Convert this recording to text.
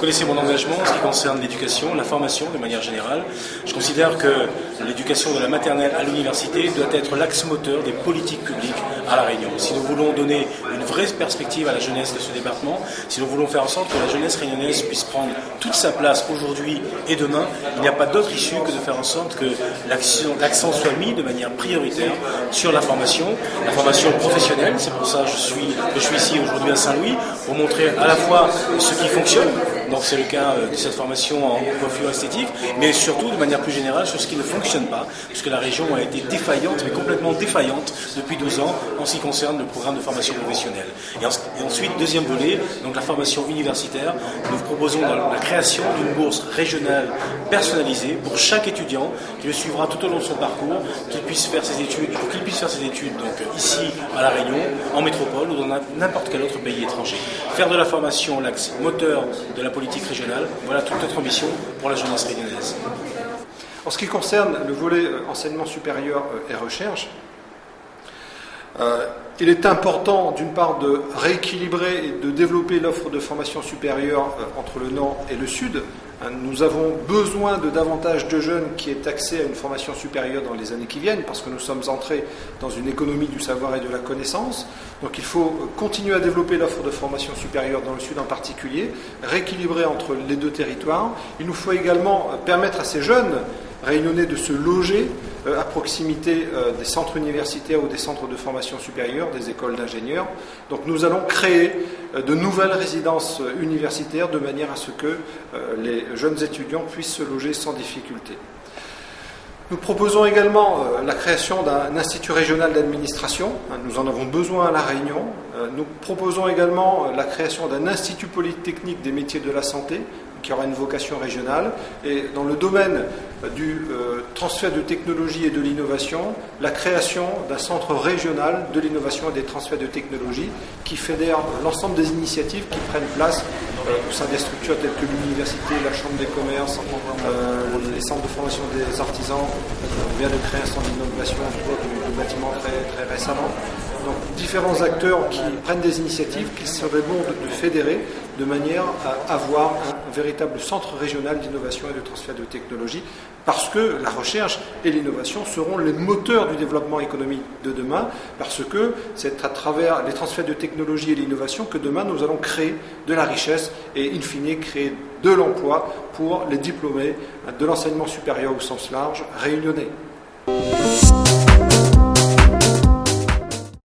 connaissez mon engagement en ce qui concerne l'éducation, la formation de manière générale. Je considère que l'éducation de la maternelle à l'université doit être l'axe moteur des politiques publiques à La Réunion. Si nous voulons donner une vraie perspective à la jeunesse de ce département, si nous voulons faire en sorte que la jeunesse réunionnaise puisse prendre toute sa place aujourd'hui et demain, il n'y a pas d'autre issue que de faire en sorte que l'accent soit mis de manière prioritaire sur la formation professionnelle. C'est pour ça que je suis ici aujourd'hui à Saint-Louis pour montrer à la fois ce qui fonctionne, donc c'est le cas de cette formation en coiffure esthétique, mais surtout de manière plus générale sur ce qui ne fonctionne pas, puisque la région a été défaillante, mais complètement défaillante depuis 12 ans en ce qui concerne le programme de formation professionnelle. Et ensuite, deuxième volet, donc la formation universitaire, nous proposons la création d'une bourse régionale personnalisée pour chaque étudiant qui le suivra tout au long de son parcours, qu'il puisse faire ses études donc ici à La Réunion, en métropole ou dans n'importe quel autre pays étranger. Faire de la formation l'axe moteur de la politique régionale, voilà toute notre ambition pour la jeunesse réunionnaise. En ce qui concerne le volet enseignement supérieur et recherche, il est important d'une part de rééquilibrer et de développer l'offre de formation supérieure entre le Nord et le Sud. Nous avons besoin de davantage de jeunes qui aient accès à une formation supérieure dans les années qui viennent, parce que nous sommes entrés dans une économie du savoir et de la connaissance. Donc il faut continuer à développer l'offre de formation supérieure dans le Sud en particulier, rééquilibrer entre les deux territoires. Il nous faut également permettre à ces jeunes réunionnais de se loger à proximité des centres universitaires ou des centres de formation supérieure, des écoles d'ingénieurs. Donc nous allons créer de nouvelles résidences universitaires de manière à ce que les jeunes étudiants puissent se loger sans difficulté. Nous proposons également la création d'un institut régional d'administration. Nous en avons besoin à La Réunion. Nous proposons également la création d'un institut polytechnique des métiers de la santé, qui aura une vocation régionale. Et dans le domaine du transfert de technologie et de l'innovation, la création d'un centre régional de l'innovation et des transferts de technologie qui fédère l'ensemble des initiatives qui prennent place au sein des structures telles que l'université, la chambre des commerces, les centres de formation des artisans. On vient de créer un centre d'innovation du bâtiment très récemment. Donc différents acteurs qui prennent des initiatives qu'il serait bon de fédérer de manière à avoir un véritable centre régional d'innovation et de transfert de technologie, parce que la recherche et l'innovation seront les moteurs du développement économique de demain, parce que c'est à travers les transferts de technologie et l'innovation que demain nous allons créer de la richesse et in fine créer de l'emploi pour les diplômés de l'enseignement supérieur au sens large réunionnais.